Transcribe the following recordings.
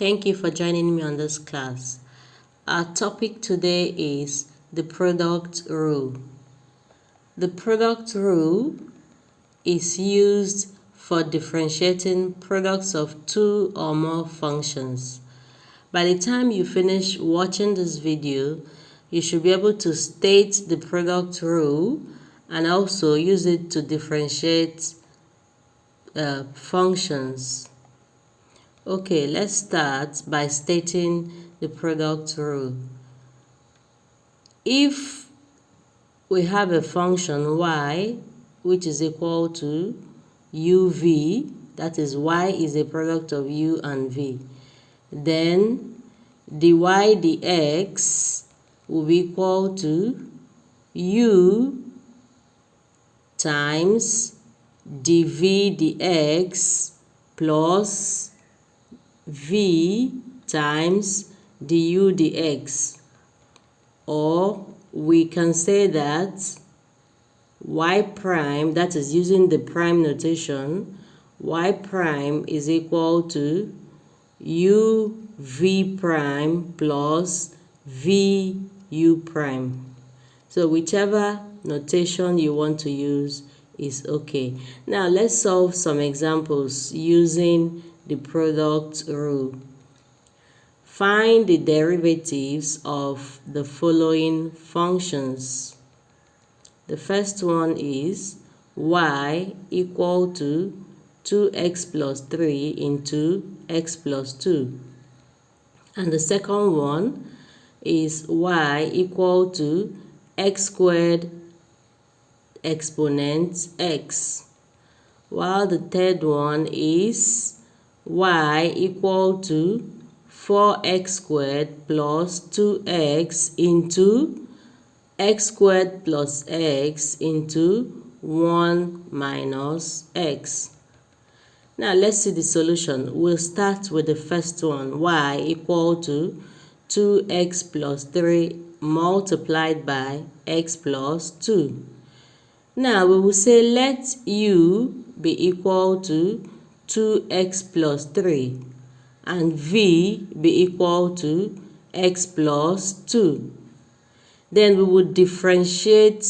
Thank you for joining me on this class. Our topic today is the product rule. The product rule is used for differentiating products of two or more functions. By the time you finish watching this video, you should be able to state the product rule and also use it to differentiate functions. Okay, let's start by stating the product rule. If we have a function y which is equal to uv, that is y is a product of u and v, then dy dx will be equal to u times dv dx plus v times du dx, or we can say that y prime, that is using the prime notation, y prime is equal to u v prime plus v u prime. So whichever notation you want to use is okay. Now let's solve some examples using the product rule. Find the derivatives of the following functions. The first one is y equal to 2x plus 3 into x plus 2. And the second one is y equal to x squared exponent x. While the third one is y equal to 4x squared plus 2x into x squared plus x into 1 minus x. Now let's see the solution. We'll start with the first one, y equal to 2x plus 3 multiplied by x plus 2. Now we will say let u be equal to 2x plus 3 and v be equal to x plus 2. Then we would differentiate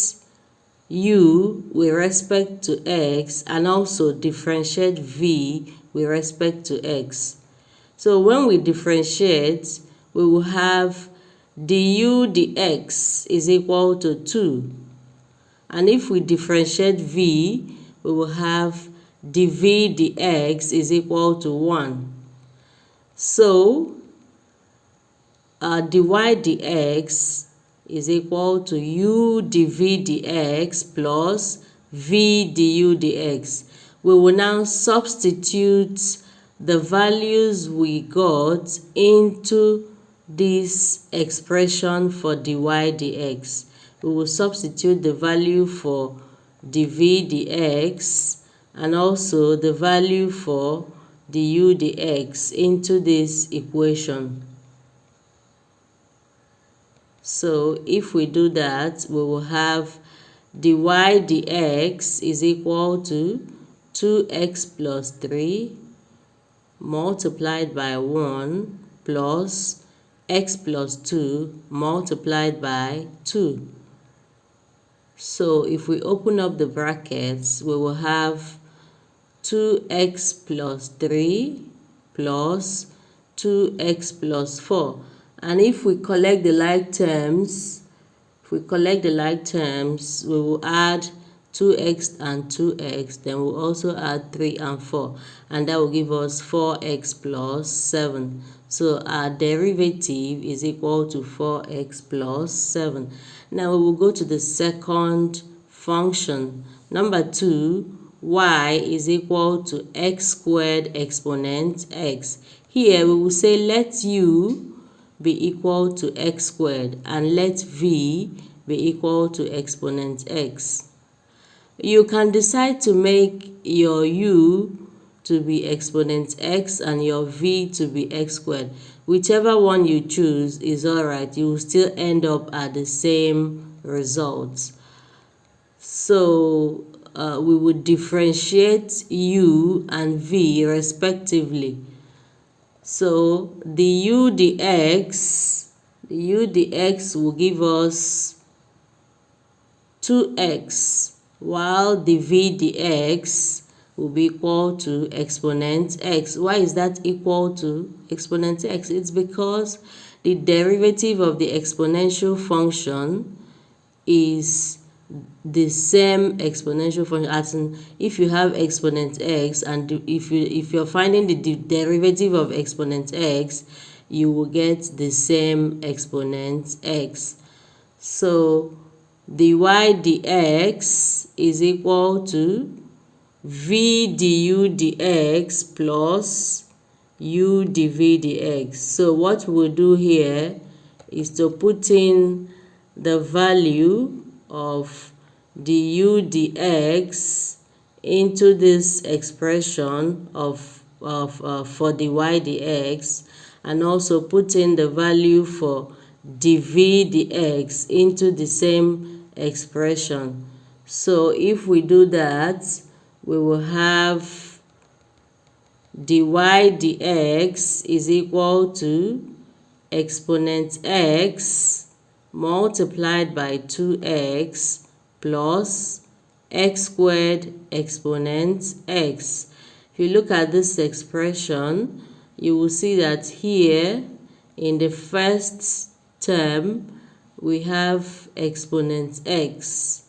u with respect to x and also differentiate v with respect to x. So when we differentiate, we will have du dx is equal to 2. And if we differentiate v, we will have dv dx is equal to 1. So dy dx is equal to u dv dx plus v du dx. We will now substitute the values we got into this expression for dy dx. We will substitute the value for dv dx and also the value for du dx into this equation. So if we do that, we will have dy dx is equal to 2x plus 3 multiplied by 1 plus x plus 2 multiplied by 2. So if we open up the brackets, we will have 2x plus 3 plus 2x plus 4. And if we collect the like terms, we will add 2x and 2x, then we'll also add 3 and 4, and that will give us 4x plus 7. So our derivative is equal to 4x plus 7. Now we will go to the second function. Number 2, y is equal to x squared exponent x. Here we will say let u be equal to x squared and let v be equal to exponent x. You can decide to make your u to be exponent x and your v to be x squared. Whichever one you choose is alright. You will still end up at the same results. So we would differentiate u and v respectively. So the u dx will give us 2x, while the v dx will be equal to exponent x. Why is that equal to exponent x? It's because the derivative of the exponential function is the same exponential function, as in if you have exponent x and if you're finding the derivative of exponent x, you will get the same exponent x. So dy dx is equal to v du dx plus u dv dx. So what we'll do here is to put in the value of du dx into this expression for dy dx, and also put in the value for dv dx into the same expression. So if we do that, we will have dy dx is equal to exponent x multiplied by 2x plus x squared exponent x. If you look at this expression, you will see that here in the first term we have exponent x.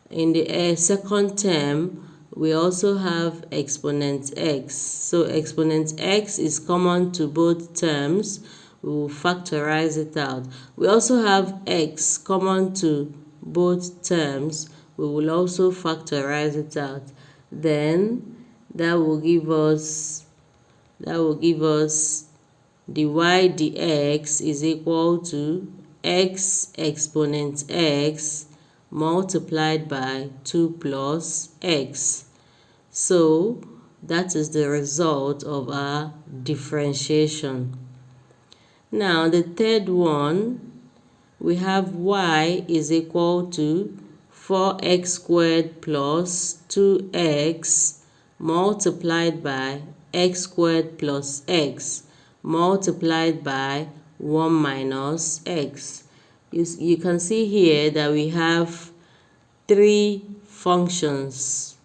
In the second term we also have exponent x. So exponent x is common to both terms. We will factorize it out. We also have x common to both terms. We will also factorize it out. Then that will give us dy dx is equal to x exponent x multiplied by 2 plus x. So that is the result of our differentiation. Now the third one, we have y is equal to 4x squared plus 2x multiplied by x squared plus x multiplied by 1 minus x. You can see here that we have three functions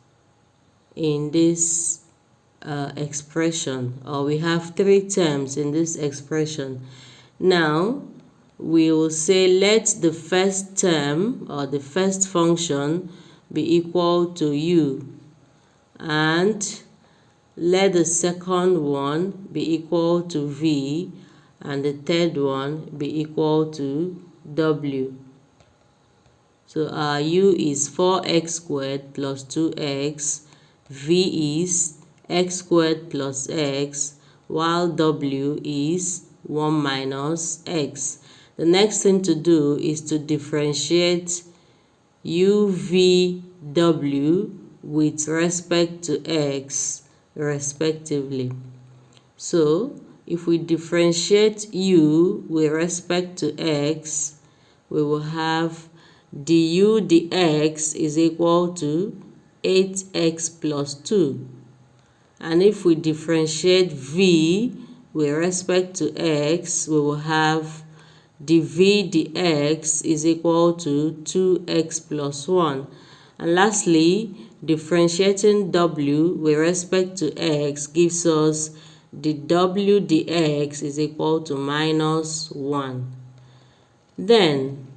in this expression, or we have three terms in this expression. Now we will say let the first term or the first function be equal to u, and let the second one be equal to v, and the third one be equal to w. So our u is 4x squared plus 2x, v is x squared plus x, while w is 1 minus x. The next thing to do is to differentiate u, v, w with respect to x respectively. So if we differentiate u with respect to x, we will have du dx is equal to 8x plus 2. And if we differentiate v with respect to x, we will have dv dx is equal to 2x plus 1. And lastly, differentiating w with respect to x gives us the w dx is equal to minus 1. Then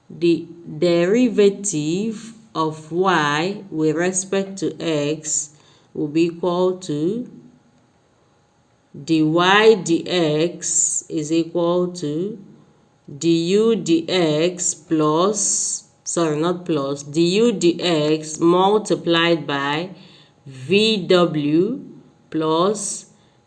the derivative of y with respect to x will be equal to dy dx is equal to du dx plus, du dx multiplied by vw plus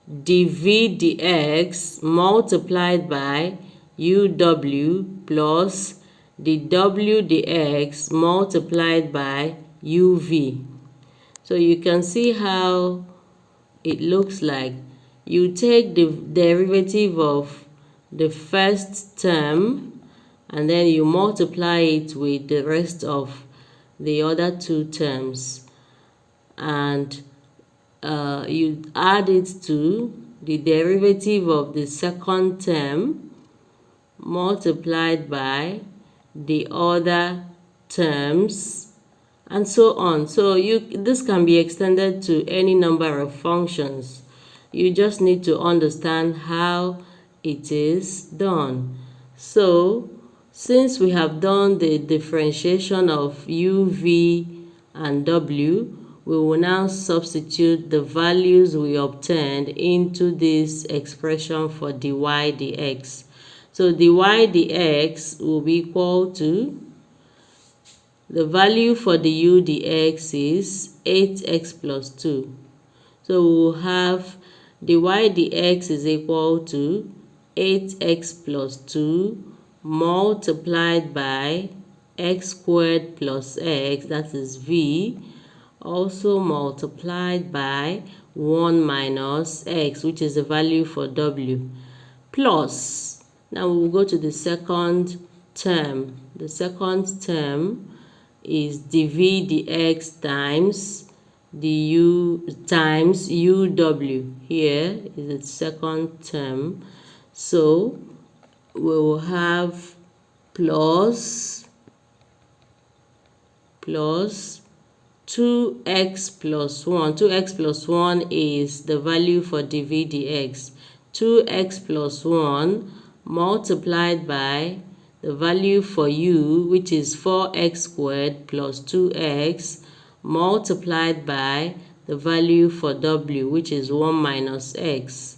dv dx multiplied by uw plus the w dx multiplied by uv. So you can see how it looks like. You take the derivative of the first term and then you multiply it with the rest of the other two terms, and you add it to the derivative of the second term multiplied by the other terms, and so on. So this can be extended to any number of functions. You just need to understand how it is done. So since we have done the differentiation of u, v, and w, we will now substitute the values we obtained into this expression for dy dx. So dy dx will be equal to, the value for the u dx is 8x plus 2. So we will have dy dx is equal to 8x plus 2 multiplied by x squared plus x, that is v, also multiplied by 1 minus x, which is the value for w, plus, now we will go to the second term. The second term is dv dx times du times uw. Here is the second term. So we will have plus 2x plus 1. 2x plus 1 is the value for dv dx. 2x plus 1 multiplied by the value for u, which is 4x squared plus 2x, multiplied by the value for w, which is 1 minus x.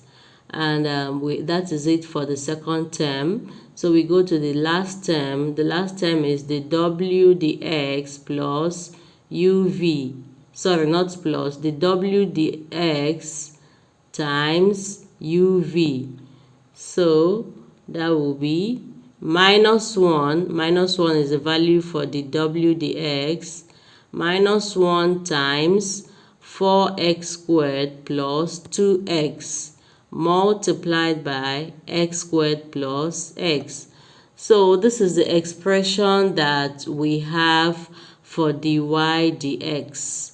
And that is it for the second term. So we go to the last term. The last term is the w dx plus uv. Sorry, not plus. The w dx times uv. So that will be minus 1. Minus 1 is the value for the w dx. Minus 1 times 4x squared plus 2x multiplied by x squared plus x. So this is the expression that we have for dy dx.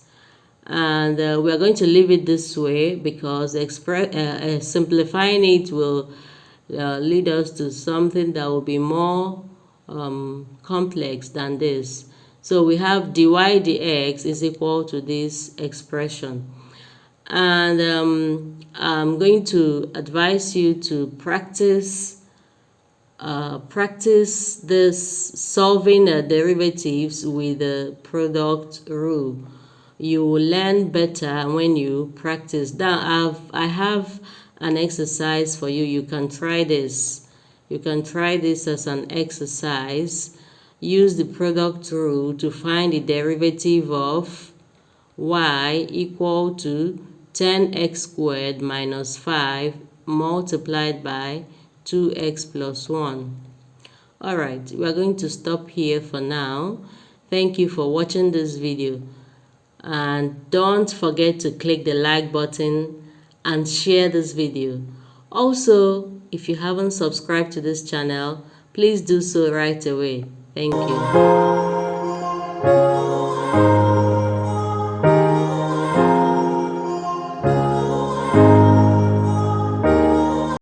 And we are going to leave it this way because simplifying it will lead us to something that will be more complex than this. So we have dy dx is equal to this expression. And I'm going to advise you to practice this solving derivatives with the product rule. You will learn better when you practice. Now I have an exercise for you. You can try this. You can try this as an exercise. Use the product rule to find the derivative of y equal to 10x squared minus 5 multiplied by 2x plus 1. Alright, we are going to stop here for now. Thank you for watching this video. And don't forget to click the like button and share this video. Also, if you haven't subscribed to this channel, please do so right away. Thank you.